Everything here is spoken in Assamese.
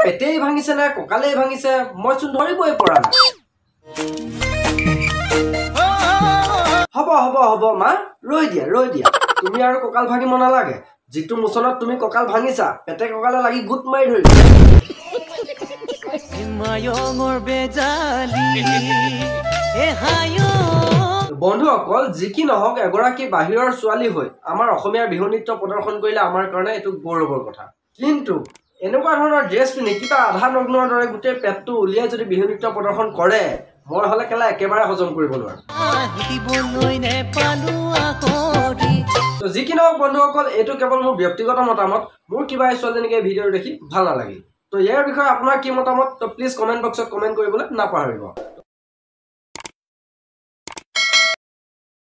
পেটেই ভাঙিছে না কঁকালেই ভাঙিছে মই চোন ধৰিবই পৰা নাই হ'ব হ'ব হ'ব মা ৰৈ দিয়া তুমি আৰু কঁকাল ভাঙিব নালাগে যিটো মুচনত তুমি কঁকাল ভাঙিছা পেটে কঁকালে লাগি গুট মাৰি ধৰিব বন্ধুসকল যি কি নহওক এগৰাকী বাহিৰৰ ছোৱালী হৈ আমাৰ অসমীয়াৰ বিহু নৃত্য প্ৰদৰ্শন কৰিলে আমাৰ কাৰণে এইটো গৌৰৱৰ কথা কিন্তু এনেকুৱা ধৰণৰ ড্ৰেছ পিন্ধি কিবা আধা নগ্নৰ দৰে গোটেই পেটটো উলিয়াই যদি বিহু নৃত্য প্ৰদৰ্শন কৰে মই হলে কেলা একেবাৰে হজম কৰিব নোৱাৰো তো যি কি নহওক বন্ধুসকল এইটো কেৱল মোৰ ব্যক্তিগত মতামত মোৰ কিবা ছোৱালীজনীকে ভিডিঅ' দেখি ভাল নালাগিল তো ইয়াৰ বিষয়ে আপোনাৰ কি মতামত তো প্লিজ কমেণ্ট বক্সত কমেণ্ট কৰিবলৈ নাপাহৰিব